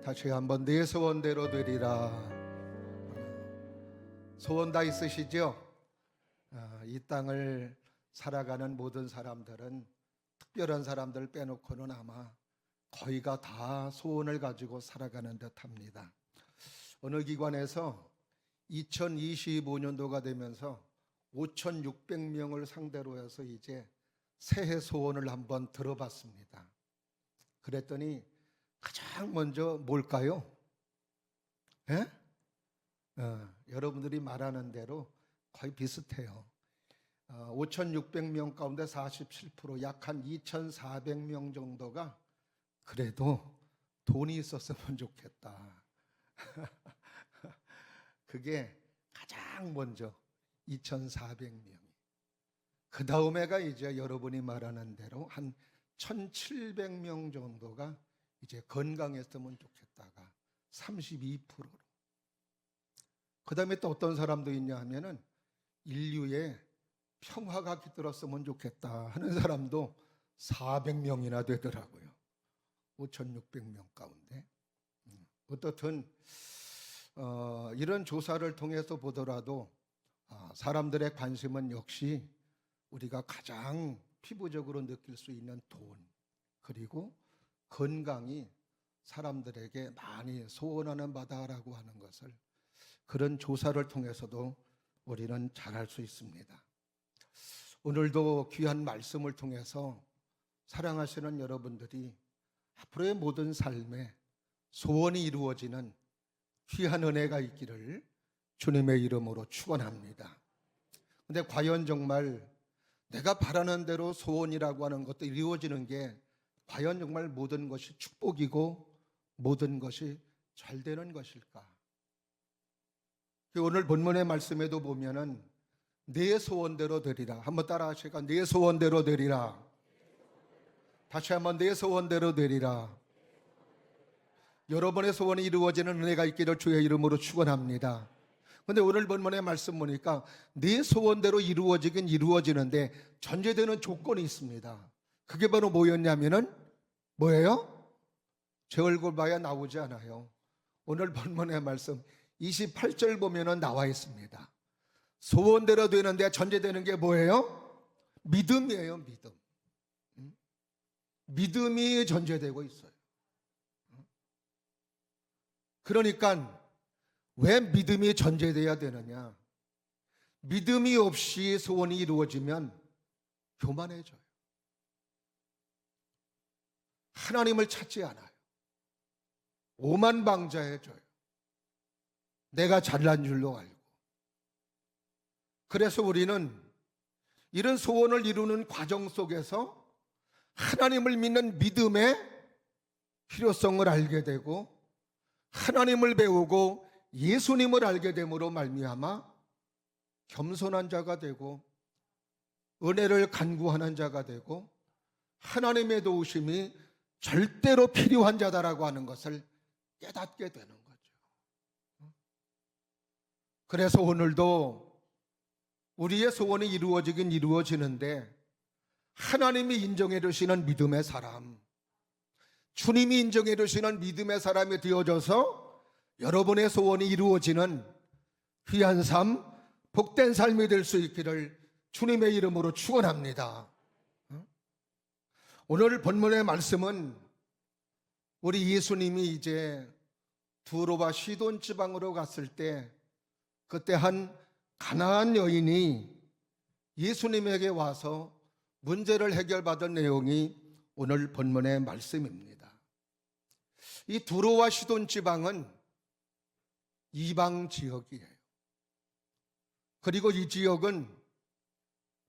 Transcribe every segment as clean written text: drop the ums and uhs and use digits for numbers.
다시 한번 내 소원대로 되리라. 소원 다 있으시죠? 이 땅을 살아가는 모든 사람들은 특별한 사람들 빼놓고는 아마 거의가 다 소원을 가지고 살아가는 듯합니다. 어느 기관에서 2025년도가 되면서 5,600명을 상대로 해서 이제 새해 소원을 한번 들어봤습니다. 그랬더니 가장 먼저 뭘까요? 예? 여러분들이 말하는 대로 거의 비슷해요. 5,600명 가운데 47%, 약 한 2,400명 정도가 그래도 돈이 있었으면 좋겠다. 그게 가장 먼저 2,400명이. 그 다음에가 이제 여러분이 말하는 대로 한 1,700명 정도가 이제 건강했으면 좋겠다가 32%로. 그 다음에 또 어떤 사람도 있냐 하면은 인류에 평화가 깃들었으면 좋겠다 하는 사람도 400명이나 되더라고요. 5,600명 가운데. 어떻든 이런 조사를 통해서 보더라도 사람들의 관심은 역시 우리가 가장 피부적으로 느낄 수 있는 돈, 그리고 건강이 사람들에게 많이 소원하는 바다라고 하는 것을 그런 조사를 통해서도 우리는 잘 알 수 있습니다. 오늘도 귀한 말씀을 통해서 사랑하시는 여러분들이 앞으로의 모든 삶에 소원이 이루어지는 귀한 은혜가 있기를 주님의 이름으로 축원합니다. 근데 과연 정말 내가 바라는 대로 소원이라고 하는 것도 이루어지는 게 과연 정말 모든 것이 축복이고 모든 것이 잘 되는 것일까? 오늘 본문의 말씀에도 보면은 내 소원대로 되리라. 한번 따라 하실까? 내 소원대로 되리라. 다시 한번 내 소원대로 되리라. 여러분의 소원이 이루어지는 은혜가 있기를 주의 이름으로 축원합니다. 그런데 오늘 본문의 말씀 보니까 네 소원대로 이루어지긴 이루어지는데 전제되는 조건이 있습니다. 그게 바로 뭐였냐면은 뭐예요? 제 얼굴 봐야 나오지 않아요. 오늘 본문의 말씀 28절 보면은 나와 있습니다. 소원대로 되는데 전제되는 게 뭐예요? 믿음이에요. 믿음. 믿음이 전제되고 있어요. 그러니까 왜 믿음이 전제돼야 되느냐? 믿음이 없이 소원이 이루어지면 교만해져요. 하나님을 찾지 않아요. 오만방자해져요. 내가 잘난 줄로 알고. 그래서 우리는 이런 소원을 이루는 과정 속에서 하나님을 믿는 믿음의 필요성을 알게 되고 하나님을 배우고 예수님을 알게 됨으로 말미암아 겸손한 자가 되고 은혜를 간구하는 자가 되고 하나님의 도우심이 절대로 필요한 자다라고 하는 것을 깨닫게 되는 거죠. 그래서 오늘도 우리의 소원이 이루어지긴 이루어지는데 하나님이 인정해 주시는 믿음의 사람, 주님이 인정해 주시는 믿음의 사람이 되어져서 여러분의 소원이 이루어지는 귀한 삶, 복된 삶이 될 수 있기를 주님의 이름으로 축원합니다. 오늘 본문의 말씀은 우리 예수님이 이제 두로와 시돈 지방으로 갔을 때 그때 한 가나안 여인이 예수님에게 와서 문제를 해결받은 내용이 오늘 본문의 말씀입니다. 이 두로와 시돈 지방은 이방 지역이에요. 그리고 이 지역은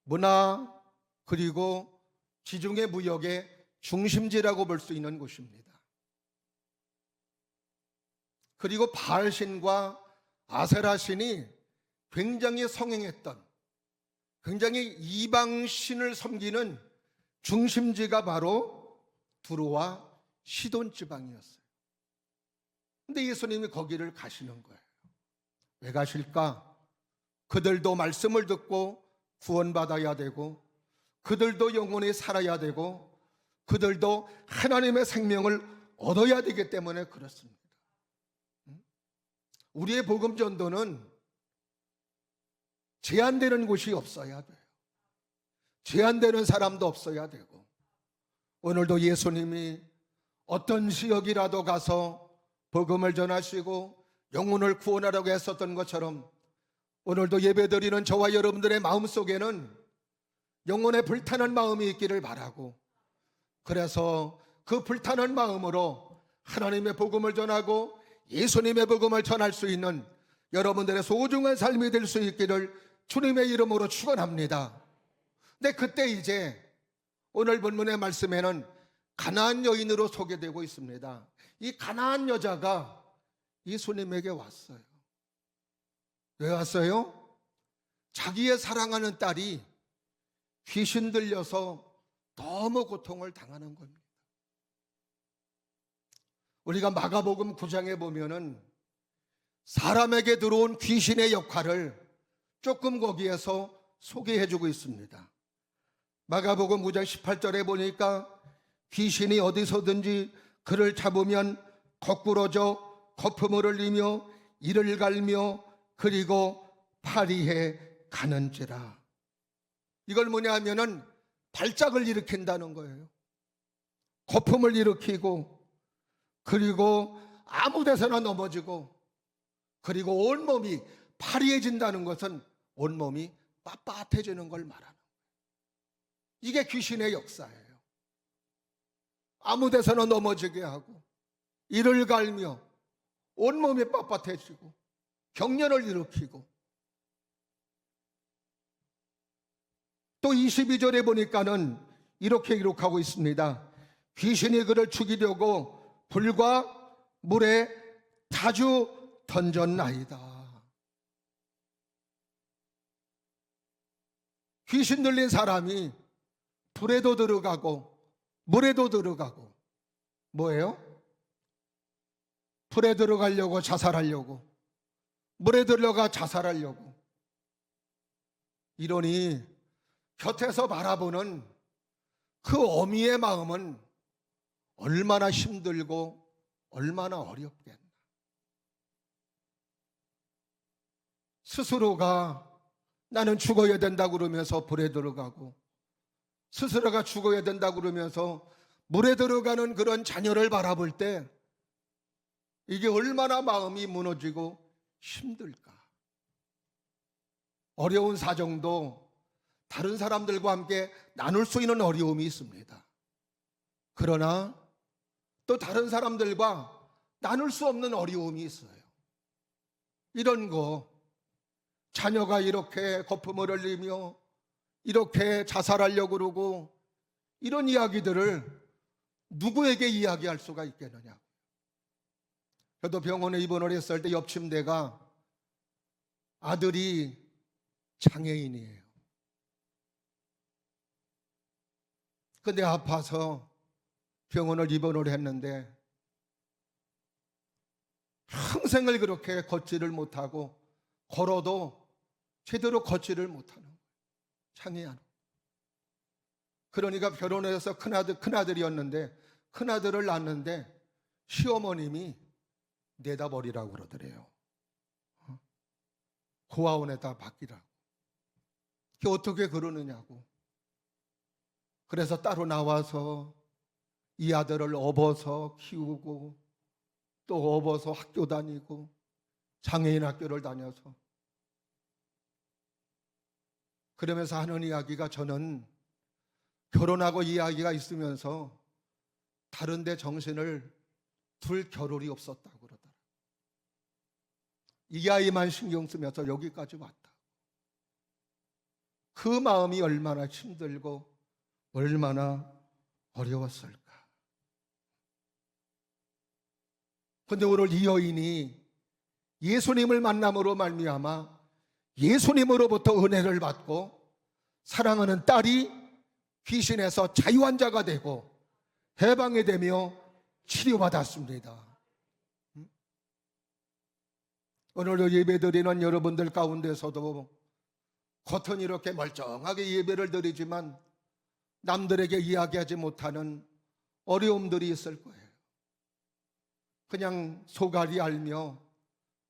문화 그리고 지중해 무역의 중심지라고 볼 수 있는 곳입니다. 그리고 바알신과 아세라신이 굉장히 성행했던, 굉장히 이방신을 섬기는 중심지가 바로 두로와 시돈 지방이었어요. 근데 예수님이 거기를 가시는 거예요. 왜 가실까? 그들도 말씀을 듣고 구원받아야 되고 그들도 영원히 살아야 되고 그들도 하나님의 생명을 얻어야 되기 때문에 그렇습니다. 우리의 복음 전도는 제한되는 곳이 없어야 돼요. 제한되는 사람도 없어야 되고, 오늘도 예수님이 어떤 지역이라도 가서 복음을 전하시고 영혼을 구원하라고 했었던 것처럼 오늘도 예배드리는 저와 여러분들의 마음속에는 영혼의 불타는 마음이 있기를 바라고, 그래서 그 불타는 마음으로 하나님의 복음을 전하고 예수님의 복음을 전할 수 있는 여러분들의 소중한 삶이 될 수 있기를 주님의 이름으로 축원합니다. 근데 그때 이제 오늘 본문의 말씀에는 가나안 여인으로 소개되고 있습니다. 이 가나안 여자가 예수님에게 왔어요. 왜 왔어요? 자기의 사랑하는 딸이 귀신 들려서 너무 고통을 당하는 겁니다. 우리가 마가복음 9장에 보면은 사람에게 들어온 귀신의 역할을 조금 거기에서 소개해주고 있습니다. 마가복음 9장 18절에 보니까 귀신이 어디서든지 그를 잡으면 거꾸러져 거품을 흘리며 이를 갈며 그리고 파리해 가는지라. 이걸 뭐냐 하면은 발작을 일으킨다는 거예요. 거품을 일으키고, 그리고 아무 데서나 넘어지고, 그리고 온몸이 파리해진다는 것은 온몸이 빳빳해지는 걸 말하는 거예요. 이게 귀신의 역사예요. 아무 데서나 넘어지게 하고, 이를 갈며 온몸이 빳빳해지고 경련을 일으키고, 또 22절에 보니까는 이렇게 기록하고 있습니다. 귀신이 그를 죽이려고 불과 물에 자주 던졌나이다. 귀신 들린 사람이 불에도 들어가고 물에도 들어가고, 뭐예요? 불에 들어가려고 자살하려고, 물에 들어가 자살하려고. 이러니 곁에서 바라보는 그 어미의 마음은 얼마나 힘들고 얼마나 어렵겠나. 스스로가 나는 죽어야 된다고 그러면서 불에 들어가고, 스스로가 죽어야 된다고 그러면서 물에 들어가는 그런 자녀를 바라볼 때 이게 얼마나 마음이 무너지고 힘들까. 어려운 사정도 다른 사람들과 함께 나눌 수 있는 어려움이 있습니다. 그러나 또 다른 사람들과 나눌 수 없는 어려움이 있어요. 이런 거, 자녀가 이렇게 거품을 흘리며 이렇게 자살하려고 그러고, 이런 이야기들을 누구에게 이야기할 수가 있겠느냐. 저도 병원에 입원을 했을 때 옆 침대가 아들이 장애인이에요. 근데 아파서 병원을 입원을 했는데 평생을 그렇게 걷지를 못하고, 걸어도 제대로 걷지를 못하는 거예요. 장애인. 그러니까 결혼해서 큰아들이었는데, 큰아들을 낳았는데 시어머님이 내다 버리라고 그러더래요. 고아원에다 맡기라고. 그게 어떻게 그러느냐고. 그래서 따로 나와서 이 아들을 업어서 키우고, 또 업어서 학교 다니고, 장애인 학교를 다녀서, 그러면서 하는 이야기가, 저는 결혼하고 이야기가 있으면서 다른 데 정신을 둘 겨를이 없었다고 그러더라. 이 아이만 신경 쓰면서 여기까지 왔다. 그 마음이 얼마나 힘들고 얼마나 어려웠을까. 그런데 오늘 이 여인이 예수님을 만남으로 말미암아 예수님으로부터 은혜를 받고, 사랑하는 딸이 귀신에서 자유환자가 되고 해방이 되며 치료받았습니다. 오늘 예배드리는 여러분들 가운데서도 겉은 이렇게 멀쩡하게 예배를 드리지만 남들에게 이야기하지 못하는 어려움들이 있을 거예요. 그냥 소갈이 알며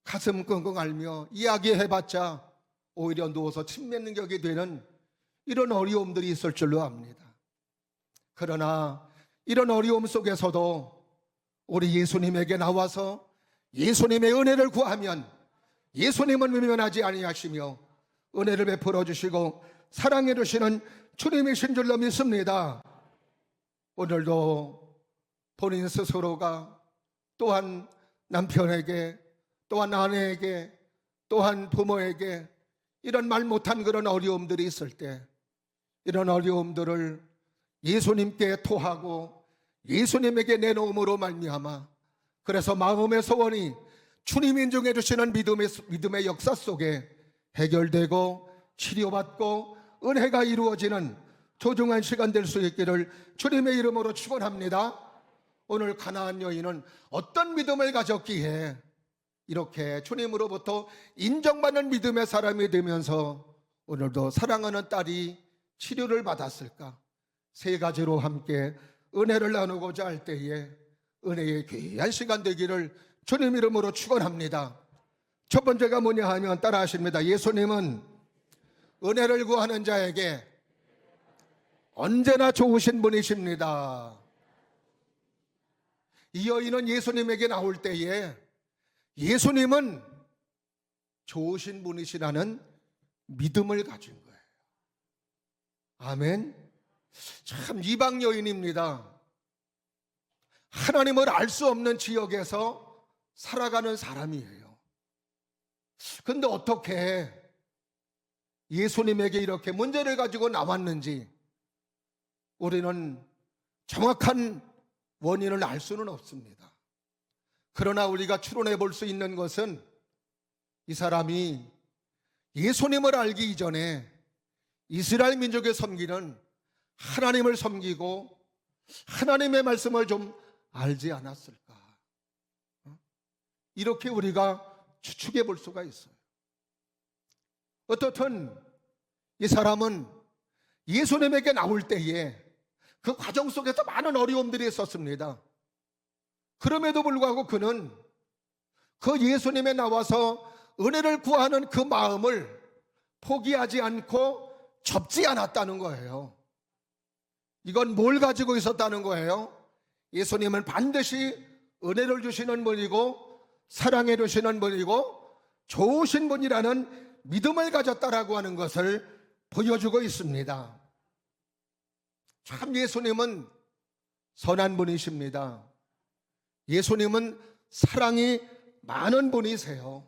가슴 끙끙 앓며 이야기해봤자 오히려 누워서 침 맺는 격이 되는 이런 어려움들이 있을 줄로 압니다. 그러나 이런 어려움 속에서도 우리 예수님에게 나와서 예수님의 은혜를 구하면 예수님은 외면하지 아니하시며 은혜를 베풀어 주시고 사랑해 주시는 주님이신 줄로 믿습니다. 오늘도 본인 스스로가 또한 남편에게 또한 아내에게 또한 부모에게 이런 말 못한 그런 어려움들이 있을 때 이런 어려움들을 예수님께 토하고 예수님에게 내놓음으로 말미암아 그래서 마음의 소원이 주님 인정해 주시는 믿음의 역사 속에 해결되고 치료받고 은혜가 이루어지는 소중한 시간 될 수 있기를 주님의 이름으로 축원합니다. 오늘 가나안 여인은 어떤 믿음을 가졌기에 이렇게 주님으로부터 인정받는 믿음의 사람이 되면서 오늘도 사랑하는 딸이 치료를 받았을까? 세 가지로 함께 은혜를 나누고자 할 때에 은혜의 귀한 시간 되기를 주님 이름으로 축원합니다. 첫 번째가 뭐냐 하면 따라 하십니다. 예수님은 은혜를 구하는 자에게 언제나 좋으신 분이십니다. 이 여인은 예수님에게 나올 때에 예수님은 좋으신 분이시라는 믿음을 가진 거예요. 아멘. 참 이방 여인입니다. 하나님을 알 수 없는 지역에서 살아가는 사람이에요. 근데 어떻게 예수님에게 이렇게 문제를 가지고 나왔는지 우리는 정확한 원인을 알 수는 없습니다. 그러나 우리가 추론해 볼 수 있는 것은 이 사람이 예수님을 알기 이전에 이스라엘 민족에 섬기는 하나님을 섬기고 하나님의 말씀을 좀 알지 않았을까? 이렇게 우리가 추측해 볼 수가 있어요. 어떻든 이 사람은 예수님에게 나올 때에 그 과정 속에서 많은 어려움들이 있었습니다. 그럼에도 불구하고 그는 그 예수님에 나와서 은혜를 구하는 그 마음을 포기하지 않고 접지 않았다는 거예요. 이건 뭘 가지고 있었다는 거예요? 예수님은 반드시 은혜를 주시는 분이고 사랑해 주시는 분이고 좋으신 분이라는 믿음을 가졌다라고 하는 것을 보여주고 있습니다. 참 예수님은 선한 분이십니다. 예수님은 사랑이 많은 분이세요.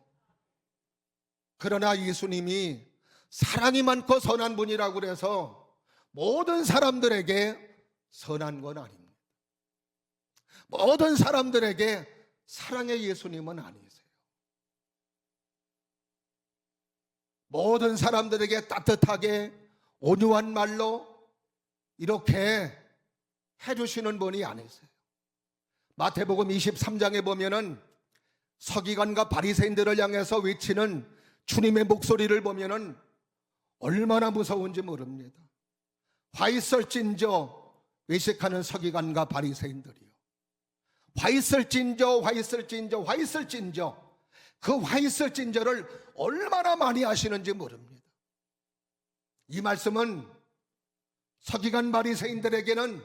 그러나 예수님이 사랑이 많고 선한 분이라고 그래서 모든 사람들에게 선한 건 아닙니다. 모든 사람들에게 사랑의 예수님은 아니세요. 모든 사람들에게 따뜻하게 온유한 말로 이렇게 해주시는 분이 아니세요. 마태복음 23장에 보면은 서기관과 바리새인들을 향해서 외치는 주님의 목소리를 보면은 얼마나 무서운지 모릅니다. 화 있을진저 외식하는 서기관과 바리새인들이요. 화 있을진저 화 있을진저 화 있을진저 그 화 있을진저를 얼마나 많이 하시는지 모릅니다. 이 말씀은 서기관 바리새인들에게는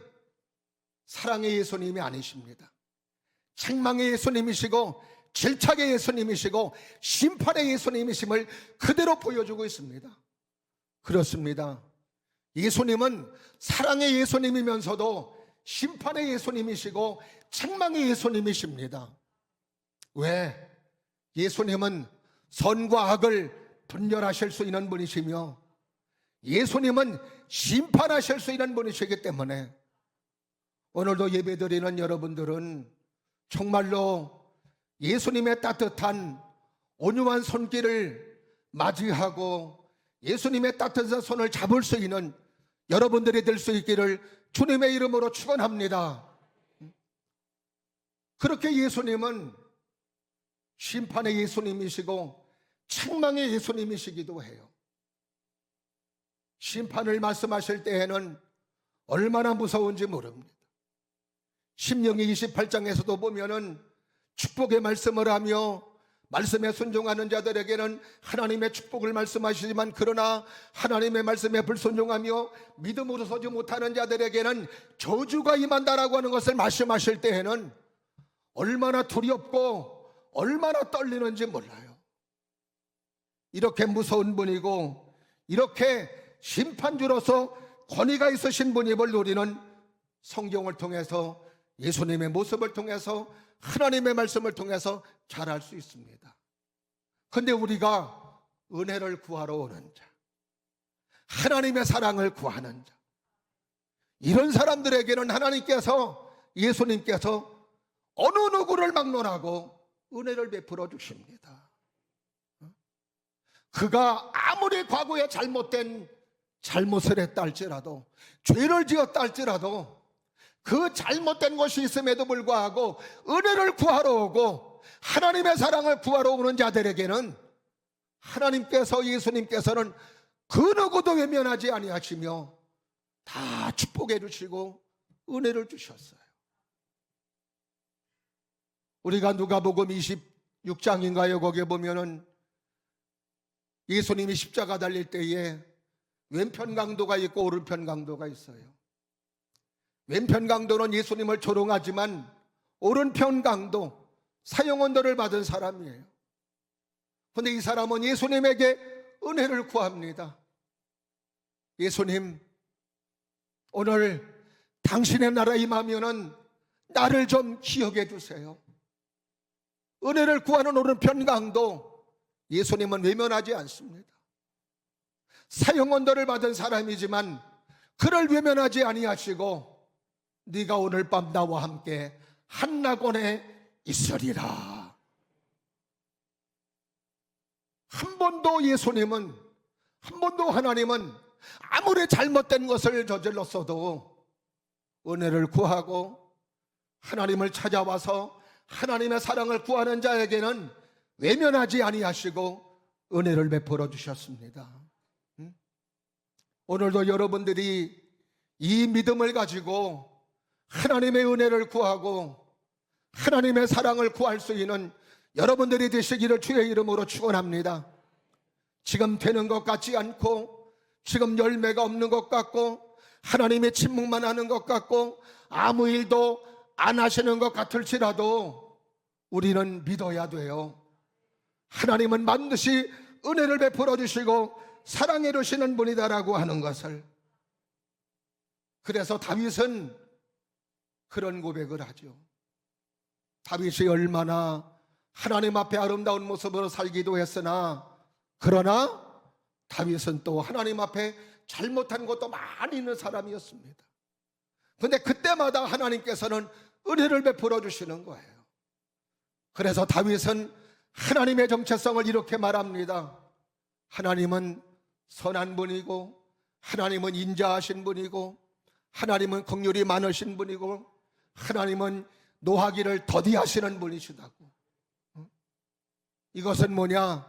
사랑의 예수님이 아니십니다. 책망의 예수님이시고 질책의 예수님이시고 심판의 예수님이심을 그대로 보여주고 있습니다. 그렇습니다. 예수님은 사랑의 예수님이면서도 심판의 예수님이시고 책망의 예수님이십니다. 왜? 예수님은 선과 악을 분별하실 수 있는 분이시며 예수님은 심판하실 수 있는 분이시기 때문에 오늘도 예배드리는 여러분들은 정말로 예수님의 따뜻한 온유한 손길을 맞이하고 예수님의 따뜻한 손을 잡을 수 있는 여러분들이 될 수 있기를 주님의 이름으로 축원합니다. 그렇게 예수님은 심판의 예수님이시고 책망의 예수님이시기도 해요. 심판을 말씀하실 때에는 얼마나 무서운지 모릅니다. 신명기 28장에서도 보면은 축복의 말씀을 하며 말씀에 순종하는 자들에게는 하나님의 축복을 말씀하시지만, 그러나 하나님의 말씀에 불순종하며 믿음으로 서지 못하는 자들에게는 저주가 임한다라고 하는 것을 말씀하실 때에는 얼마나 두렵고 얼마나 떨리는지 몰라요. 이렇게 무서운 분이고 이렇게 심판주로서 권위가 있으신 분임을 우리는 성경을 통해서, 예수님의 모습을 통해서, 하나님의 말씀을 통해서 잘 알 수 있습니다. 그런데 우리가 은혜를 구하러 오는 자, 하나님의 사랑을 구하는 자, 이런 사람들에게는 하나님께서, 예수님께서 어느 누구를 막론하고 은혜를 베풀어 주십니다. 그가 아무리 과거에 잘못된 잘못을 했다 할지라도, 죄를 지었다 할지라도, 그 잘못된 것이 있음에도 불구하고 은혜를 구하러 오고 하나님의 사랑을 구하러 오는 자들에게는 하나님께서, 예수님께서는 그 누구도 외면하지 아니하시며 다 축복해 주시고 은혜를 주셨어요. 우리가 누가복음 26장인가요? 거기에 보면은 예수님이 십자가 달릴 때에 왼편 강도가 있고 오른편 강도가 있어요. 왼편 강도는 예수님을 조롱하지만 오른편 강도, 사형언도를 받은 사람이에요. 그런데 이 사람은 예수님에게 은혜를 구합니다. 예수님, 오늘 당신의 나라 임하면은 나를 좀 기억해 주세요. 은혜를 구하는 오른편 강도, 예수님은 외면하지 않습니다. 사형언도를 받은 사람이지만 그를 외면하지 아니하시고, 네가 오늘 밤 나와 함께 한낙원에 있으리라. 한 번도 예수님은, 한 번도 하나님은 아무리 잘못된 것을 저질렀어도 은혜를 구하고 하나님을 찾아와서 하나님의 사랑을 구하는 자에게는 외면하지 아니하시고 은혜를 베풀어 주셨습니다. 오늘도 여러분들이 이 믿음을 가지고 하나님의 은혜를 구하고 하나님의 사랑을 구할 수 있는 여러분들이 되시기를 주의 이름으로 축원합니다. 지금 되는 것 같지 않고, 지금 열매가 없는 것 같고, 하나님의 침묵만 하는 것 같고, 아무 일도 안 하시는 것 같을지라도 우리는 믿어야 돼요. 하나님은 반드시 은혜를 베풀어 주시고 사랑해 주시는 분이다라고 하는 것을. 그래서 다윗은 그런 고백을 하죠. 다윗이 얼마나 하나님 앞에 아름다운 모습으로 살기도 했으나, 그러나 다윗은 또 하나님 앞에 잘못한 것도 많이 있는 사람이었습니다. 그런데 그때마다 하나님께서는 은혜를 베풀어 주시는 거예요. 그래서 다윗은 하나님의 정체성을 이렇게 말합니다. 하나님은 선한 분이고, 하나님은 인자하신 분이고, 하나님은 긍휼이 많으신 분이고, 하나님은 노하기를 더디하시는 분이시다고. 이것은 뭐냐?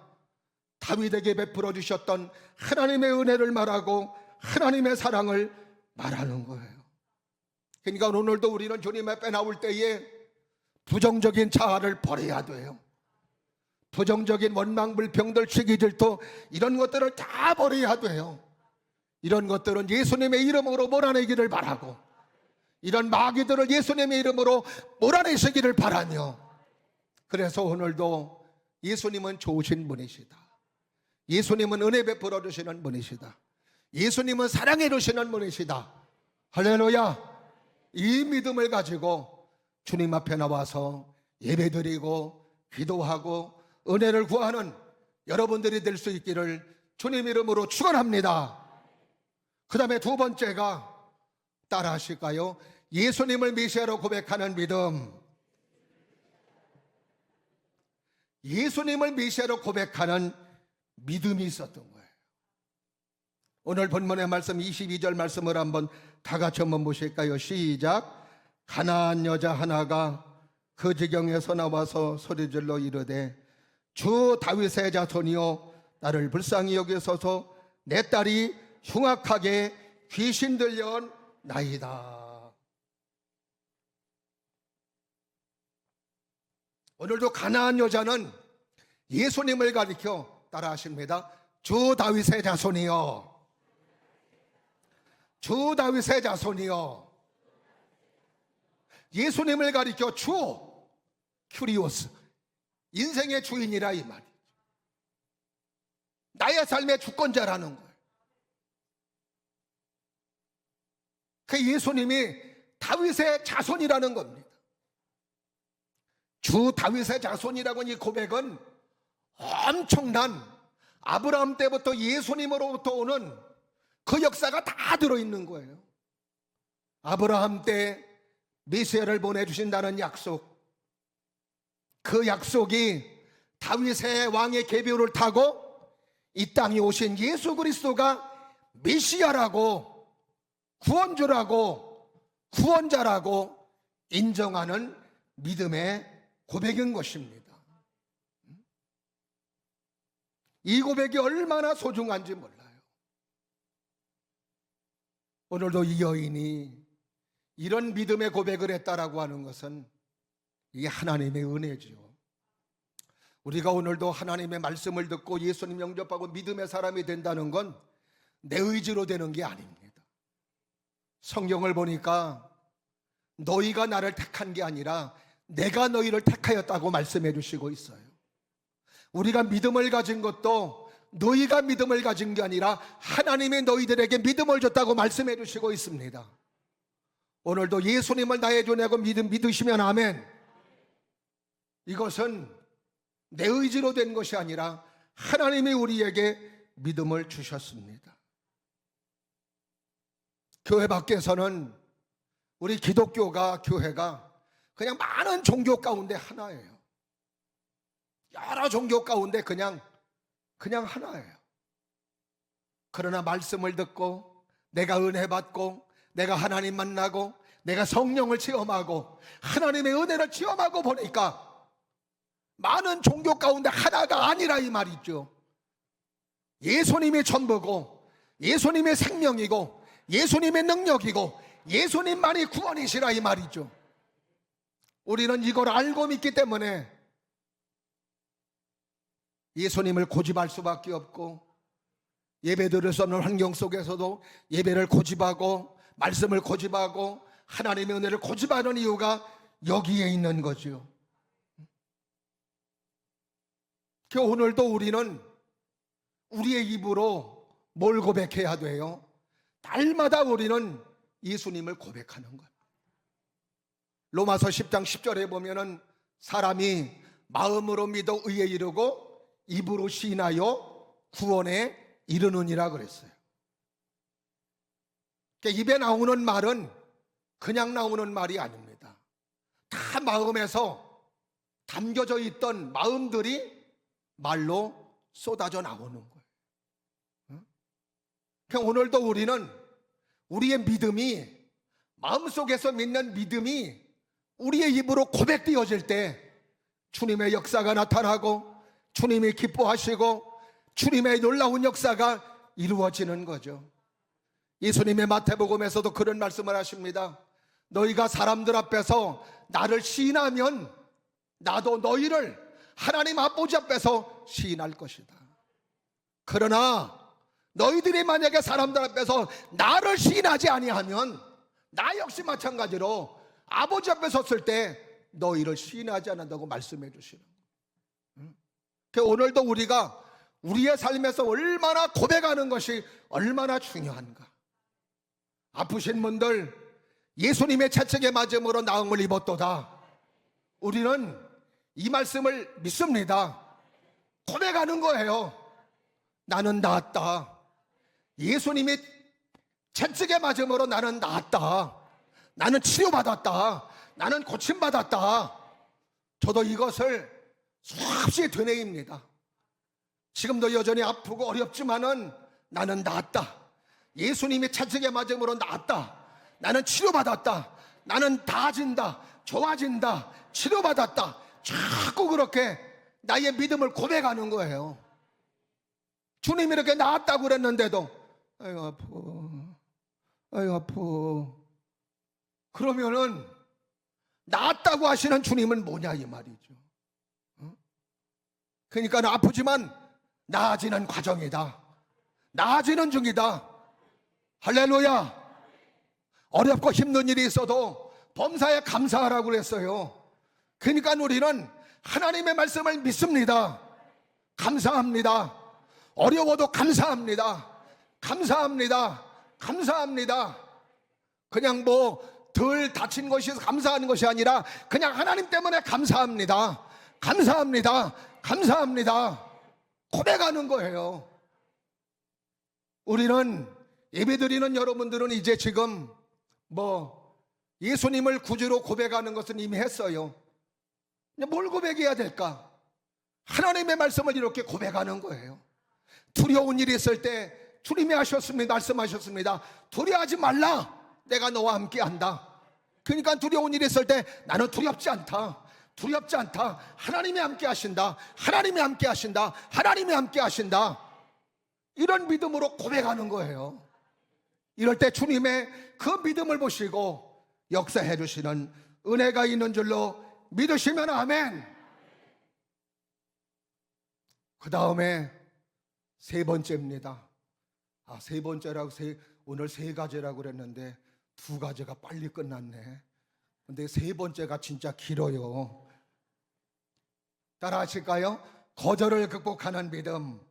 다윗에게 베풀어 주셨던 하나님의 은혜를 말하고 하나님의 사랑을 말하는 거예요. 그러니까 오늘도 우리는 주님 앞에 나올 때에 부정적인 자아를 버려야 돼요. 부정적인 원망, 불평들, 시기, 질투, 이런 것들을 다 버려야 돼요. 이런 것들은 예수님의 이름으로 몰아내기를 바라고, 이런 마귀들을 예수님의 이름으로 몰아내시기를 바라며, 그래서 오늘도 예수님은 좋으신 분이시다. 예수님은 은혜 베풀어 주시는 분이시다. 예수님은 사랑해 주시는 분이시다. 할렐루야. 이 믿음을 가지고 주님 앞에 나와서 예배드리고 기도하고 은혜를 구하는 여러분들이 될 수 있기를 주님 이름으로 축원합니다. 그 다음에 두 번째가, 따라 하실까요? 예수님을 메시아로 고백하는 믿음. 예수님을 메시아로 고백하는 믿음이 있었던 거예요. 오늘 본문의 말씀 22절 말씀을 한번 다 같이 한번 보실까요? 시작. 가나안 여자 하나가 그 지경에서 나와서 소리질러 이르되, 주 다윗의 자손이여 나를 불쌍히 여기소서, 내 딸이 흉악하게 귀신 들려나이다. 오늘도 가나안 여자는 예수님을 가리켜 따라하십니다. 주 다윗의 자손이여, 주 다윗의 자손이여. 예수님을 가리켜 주, 큐리오스, 인생의 주인이라 이 말이죠. 나의 삶의 주권자라는 거예요. 그 예수님이 다윗의 자손이라는 겁니다. 주 다윗의 자손이라고 하는 이 고백은 엄청난 아브라함 때부터 예수님으로부터 오는 그 역사가 다 들어있는 거예요. 아브라함 때 메시아를 보내주신다는 약속, 그 약속이 다윗의 왕의 계보를 타고 이 땅에 오신 예수 그리스도가 메시아라고, 구원주라고, 구원자라고 인정하는 믿음의 고백인 것입니다. 이 고백이 얼마나 소중한지 몰라요. 오늘도 이 여인이 이런 믿음의 고백을 했다라고 하는 것은 이게 하나님의 은혜죠. 우리가 오늘도 하나님의 말씀을 듣고 예수님 영접하고 믿음의 사람이 된다는 건 내 의지로 되는 게 아닙니다. 성경을 보니까 너희가 나를 택한 게 아니라 내가 너희를 택하였다고 말씀해 주시고 있어요. 우리가 믿음을 가진 것도 너희가 믿음을 가진 게 아니라 하나님이 너희들에게 믿음을 줬다고 말씀해 주시고 있습니다. 오늘도 예수님을 나의 주내고 믿으시면 아멘. 이것은 내 의지로 된 것이 아니라 하나님이 우리에게 믿음을 주셨습니다. 교회 밖에서는 우리 기독교가, 교회가 그냥 많은 종교 가운데 하나예요. 여러 종교 가운데 그냥 하나예요. 그러나 말씀을 듣고 내가 은혜 받고 내가 하나님 만나고 내가 성령을 체험하고 하나님의 은혜를 체험하고 보니까 많은 종교 가운데 하나가 아니라 이 말이죠. 예수님이 전부고 예수님의 생명이고 예수님의 능력이고 예수님만이 구원이시라 이 말이죠. 우리는 이걸 알고 믿기 때문에 예수님을 고집할 수밖에 없고 예배 드릴 수 없는 환경 속에서도 예배를 고집하고 말씀을 고집하고 하나님의 은혜를 고집하는 이유가 여기에 있는 거죠. 오늘도 우리는 우리의 입으로 뭘 고백해야 돼요? 날마다 우리는 예수님을 고백하는 거예요. 로마서 10장 10절에 보면은 사람이 마음으로 믿어 의에 이르고 입으로 시인하여 구원에 이르느니라 그랬어요. 그러니까 입에 나오는 말은 그냥 나오는 말이 아닙니다. 다 마음에서 담겨져 있던 마음들이 말로 쏟아져 나오는 거예요. 그러니까 오늘도 우리는 우리의 믿음이, 마음속에서 믿는 믿음이 우리의 입으로 고백되어질 때 주님의 역사가 나타나고 주님이 기뻐하시고 주님의 놀라운 역사가 이루어지는 거죠. 예수님의 마태복음에서도 그런 말씀을 하십니다. 너희가 사람들 앞에서 나를 시인하면 나도 너희를 하나님 아버지 앞에서 시인할 것이다. 그러나 너희들이 만약에 사람들 앞에서 나를 시인하지 아니하면 나 역시 마찬가지로 아버지 앞에 섰을 때 너희를 시인하지 않는다고 말씀해 주시는 거예요. 오늘도 우리가 우리의 삶에서 얼마나 고백하는 것이 얼마나 중요한가. 아프신 분들 예수님의 채찍에 맞음으로 나음을 입었도다. 우리는 이 말씀을 믿습니다. 고백하는 거예요. 나는 나았다. 예수님이 채찍에 맞음으로 나는 나았다. 나는 치료받았다. 나는 고침받았다. 저도 이것을 수없이 되뇌입니다. 지금도 여전히 아프고 어렵지만은 나는 나았다. 예수님이 채찍에 맞음으로 나았다. 나는 치료받았다. 나는 나아진다. 좋아진다. 치료받았다. 자꾸 그렇게 나의 믿음을 고백하는 거예요. 주님이 이렇게 나았다고 그랬는데도 아이고 아파, 아이고 아파. 그러면은 나았다고 하시는 주님은 뭐냐 이 말이죠. 그러니까 아프지만 나아지는 과정이다. 나아지는 중이다. 할렐루야. 어렵고 힘든 일이 있어도 범사에 감사하라고 그랬어요. 그러니까 우리는 하나님의 말씀을 믿습니다. 감사합니다. 어려워도 감사합니다. 감사합니다. 감사합니다. 그냥 덜 다친 것이 감사하는 것이 아니라 그냥 하나님 때문에 감사합니다. 감사합니다. 감사합니다. 고백하는 거예요. 우리는 예배드리는 여러분들은 이제 지금 예수님을 구주로 고백하는 것은 이미 했어요. 뭘 고백해야 될까? 하나님의 말씀을 이렇게 고백하는 거예요. 두려운 일이 있을 때 주님이 말씀하셨습니다. 두려워하지 말라. 내가 너와 함께 한다. 그러니까 두려운 일이 있을 때 나는 두렵지 않다. 두렵지 않다. 하나님이 함께 하신다. 하나님이 함께 하신다. 하나님이 함께 하신다. 이런 믿음으로 고백하는 거예요. 이럴 때 주님의 그 믿음을 보시고 역사해 주시는 은혜가 있는 줄로 믿으시면 아멘. 그 다음에 세 번째입니다. 세 번째라고 오늘 세 가지라고 그랬는데 두 가지가 빨리 끝났네. 근데 세 번째가 진짜 길어요. 따라 하실까요? 거절을 극복하는 믿음.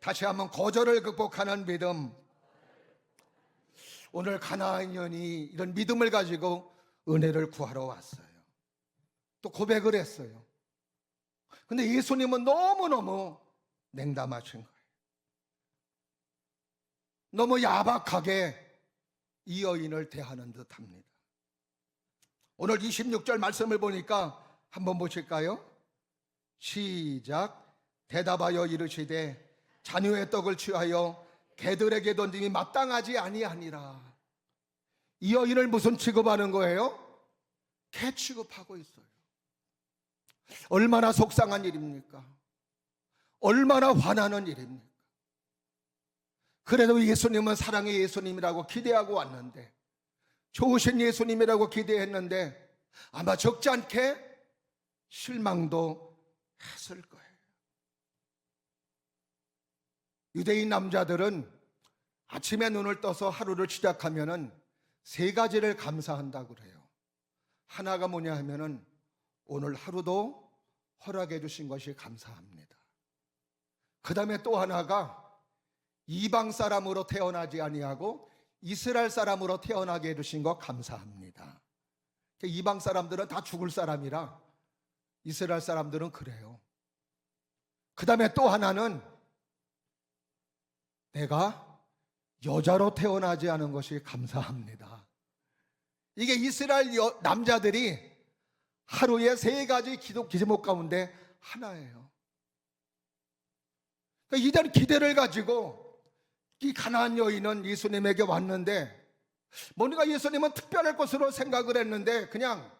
다시 한번 거절을 극복하는 믿음. 오늘 가나안인이 이런 믿음을 가지고 은혜를 구하러 왔어요. 또 고백을 했어요. 근데 예수님은 너무너무 냉담하신 거예요. 너무 야박하게 이 여인을 대하는 듯합니다. 오늘 26절 말씀을 보니까 한번 보실까요? 시작. 대답하여 이르시되 자녀의 떡을 취하여 개들에게 던짐이 마땅하지 아니하니라. 이 여인을 무슨 취급하는 거예요? 개 취급하고 있어요. 얼마나 속상한 일입니까? 얼마나 화나는 일입니까? 그래도 예수님은 사랑의 예수님이라고 기대하고 왔는데, 좋으신 예수님이라고 기대했는데 아마 적지 않게 실망도 했을 거예요. 유대인 남자들은 아침에 눈을 떠서 하루를 시작하면은 세 가지를 감사한다고 그래요. 하나가 뭐냐 하면은 오늘 하루도 허락해 주신 것이 감사합니다. 그 다음에 또 하나가 이방 사람으로 태어나지 아니하고 이스라엘 사람으로 태어나게 해주신 것 감사합니다. 이방 사람들은 다 죽을 사람이라 이스라엘 사람들은 그래요. 그 다음에 또 하나는 내가 여자로 태어나지 않은 것이 감사합니다. 이게 이스라엘 남자들이 하루에 세 가지 기제목 가운데 하나예요. 그러니까 이런 기대를 가지고 이 가나안 여인은 예수님에게 왔는데, 뭔가 예수님은 특별할 것으로 생각을 했는데 그냥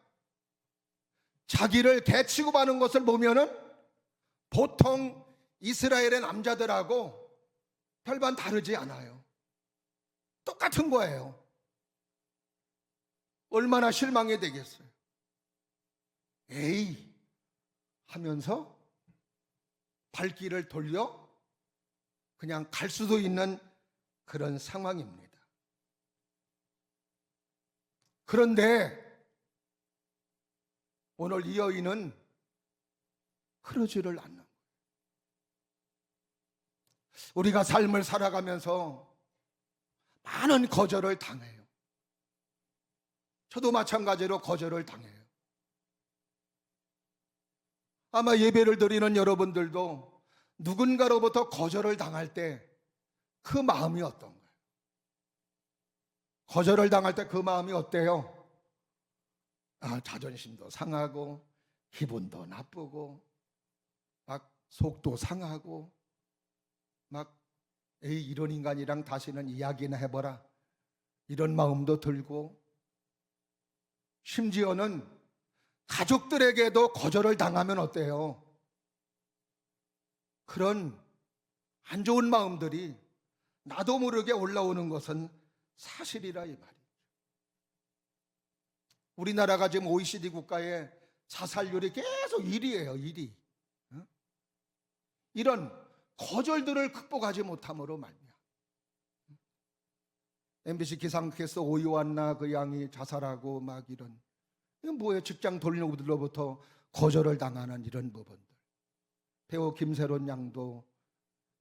자기를 개 취급하는 것을 보면은 보통 이스라엘의 남자들하고 별반 다르지 않아요. 똑같은 거예요. 얼마나 실망이 되겠어요. 에이 하면서 발길을 돌려 그냥 갈 수도 있는 그런 상황입니다. 그런데 오늘 이 여인은 그러지를 않는 거예요. 우리가 삶을 살아가면서 많은 거절을 당해요. 저도 마찬가지로 거절을 당해요. 아마 예배를 드리는 여러분들도 누군가로부터 거절을 당할 때 그 마음이 어떤가요? 거절을 당할 때 그 마음이 어때요? 자존심도 상하고 기분도 나쁘고 막 속도 상하고 막 에이 이런 인간이랑 다시는 이야기나 해보라 이런 마음도 들고, 심지어는 가족들에게도 거절을 당하면 어때요? 그런 안 좋은 마음들이 나도 모르게 올라오는 것은 사실이라 이 말이에요. 우리나라가 지금 OECD 국가의 자살률이 계속 1위예요. 1위. 이런 거절들을 극복하지 못함으로 말미암아 MBC 기상캐스터 오이완나 그 양이 자살하고 막 이런, 이건 뭐예요? 직장 동료들로부터 거절을 당하는 이런 부분들. 배우 김세론 양도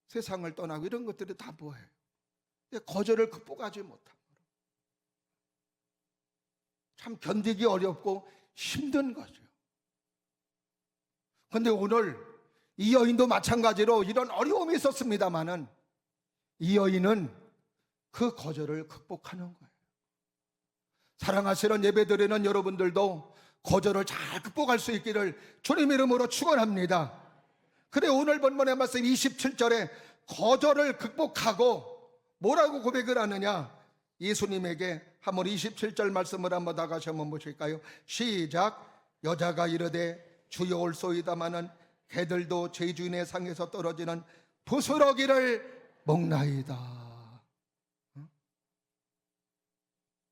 세상을 떠나고 이런 것들이 다 뭐예요? 거절을 극복하지 못함으로 참 견디기 어렵고 힘든 거죠. 그런데 오늘 이 여인도 마찬가지로 이런 어려움이 있었습니다마는 이 여인은 그 거절을 극복하는 거예요. 사랑하시는 예배드리는 여러분들도 거절을 잘 극복할 수 있기를 주님 이름으로 축원합니다. 그래, 오늘 본문의 말씀 27절에 거절을 극복하고 뭐라고 고백을 하느냐? 예수님에게 한번 27절 말씀을 한번 다시 한번 보실까요? 시작. 여자가 이르되 주여 올소이다마는 개들도 제 주인의 상에서 떨어지는 부스러기를 먹나이다.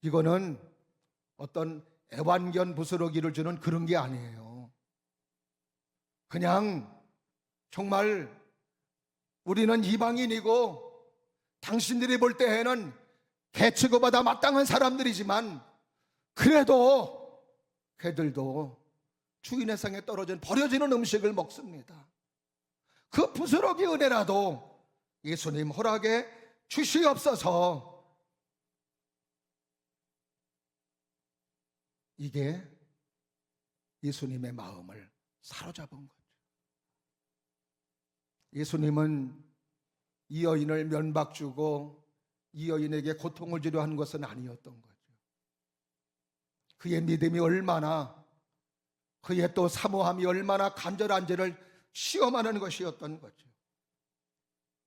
이거는 어떤 애완견 부스러기를 주는 그런 게 아니에요. 그냥 정말 우리는 이방인이고 당신들이 볼 때에는 개 취급받아 마땅한 사람들이지만 그래도 개들도 주인의 상에 떨어진 버려지는 음식을 먹습니다. 그 부스러기 은혜라도 예수님 허락해 주시옵소서. 이게 예수님의 마음을 사로잡은 거죠. 예수님은 이 여인을 면박 주고 이 여인에게 고통을 주려 한 것은 아니었던 거죠. 그의 믿음이 얼마나, 그의 또 사모함이 얼마나 간절한지를 시험하는 것이었던 거죠.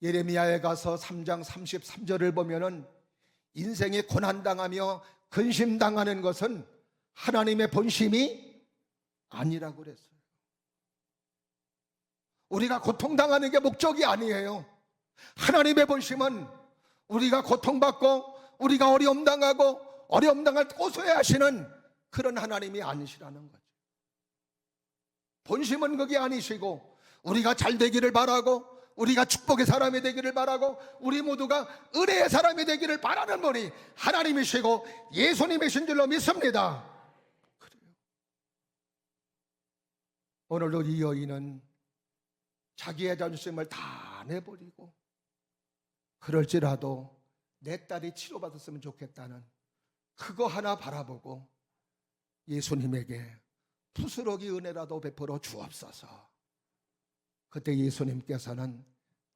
예레미야에 가서 3장 33절을 보면은 인생에 고난당하며 근심당하는 것은 하나님의 본심이 아니라고 그랬어요. 우리가 고통당하는 게 목적이 아니에요. 하나님의 본심은 우리가 고통받고 우리가 어려움당하고 어려움당할 때 고소해하시는 그런 하나님이 아니시라는 거죠. 본심은 그게 아니시고 우리가 잘 되기를 바라고 우리가 축복의 사람이 되기를 바라고 우리 모두가 은혜의 사람이 되기를 바라는 분이 하나님이시고 예수님이신 줄로 믿습니다. 그래요. 오늘도 이 여인은 자기의 자존심을 다 내버리고 그럴지라도 내 딸이 치료받았으면 좋겠다는 그거 하나 바라보고 예수님에게 부스러기 은혜라도 베풀어 주옵소서. 그때 예수님께서는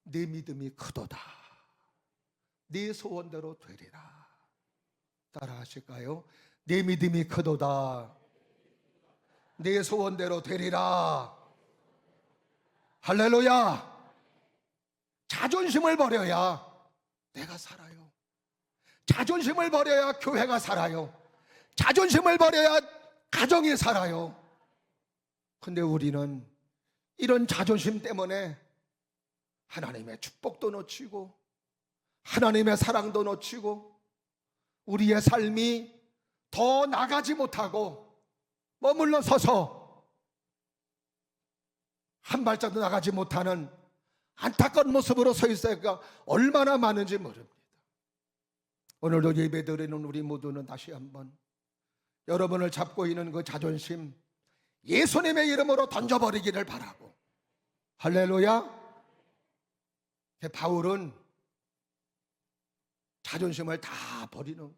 네 믿음이 크도다, 네 소원대로 되리라. 따라 하실까요? 네 믿음이 크도다, 네 소원대로 되리라. 할렐루야. 자존심을 버려야 내가 살아요. 자존심을 버려야 교회가 살아요. 자존심을 버려야 가정이 살아요. 근데 우리는 이런 자존심 때문에 하나님의 축복도 놓치고 하나님의 사랑도 놓치고 우리의 삶이 더 나가지 못하고 머물러 서서 한 발짝도 나가지 못하는 안타까운 모습으로 서 있어야 얼마나 많은지 모릅니다. 오늘도 예배드리는 우리 모두는 다시 한번 여러분을 잡고 있는 그 자존심 예수님의 이름으로 던져버리기를 바라고. 할렐루야. 바울은 자존심을 다 버리는 거예요.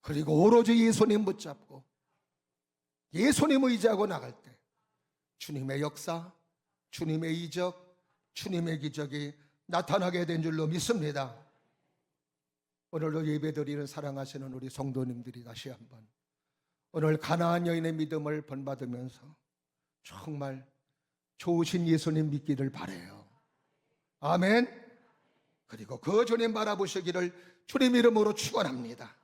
그리고 오로지 예수님 붙잡고 예수님 의지하고 나갈 때 주님의 역사, 주님의 이적, 주님의 기적이 나타나게 된 줄로 믿습니다. 오늘도 예배드리는 사랑하시는 우리 성도님들이 다시 한번 오늘 가나안 여인의 믿음을 본받으면서 정말 좋으신 예수님 믿기를 바라요. 아멘. 그리고 그 주님 바라보시기를 주님 이름으로 축원합니다.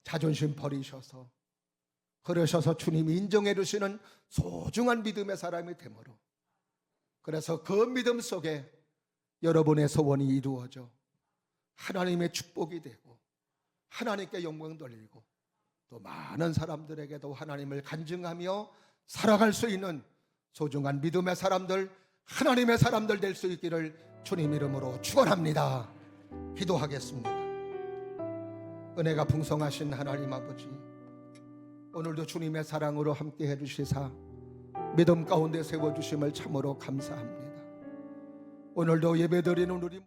자존심 버리셔서 그러셔서 주님이 인정해 주시는 소중한 믿음의 사람이 되므로, 그래서 그 믿음 속에 여러분의 소원이 이루어져 하나님의 축복이 되고 하나님께 영광 돌리고 또 많은 사람들에게도 하나님을 간증하며 살아갈 수 있는 소중한 믿음의 사람들, 하나님의 사람들 될 수 있기를 주님 이름으로 축원합니다. 기도하겠습니다. 은혜가 풍성하신 하나님 아버지, 오늘도 주님의 사랑으로 함께 해주시사 믿음 가운데 세워주심을 참으로 감사합니다. 오늘도 예배드리는 우리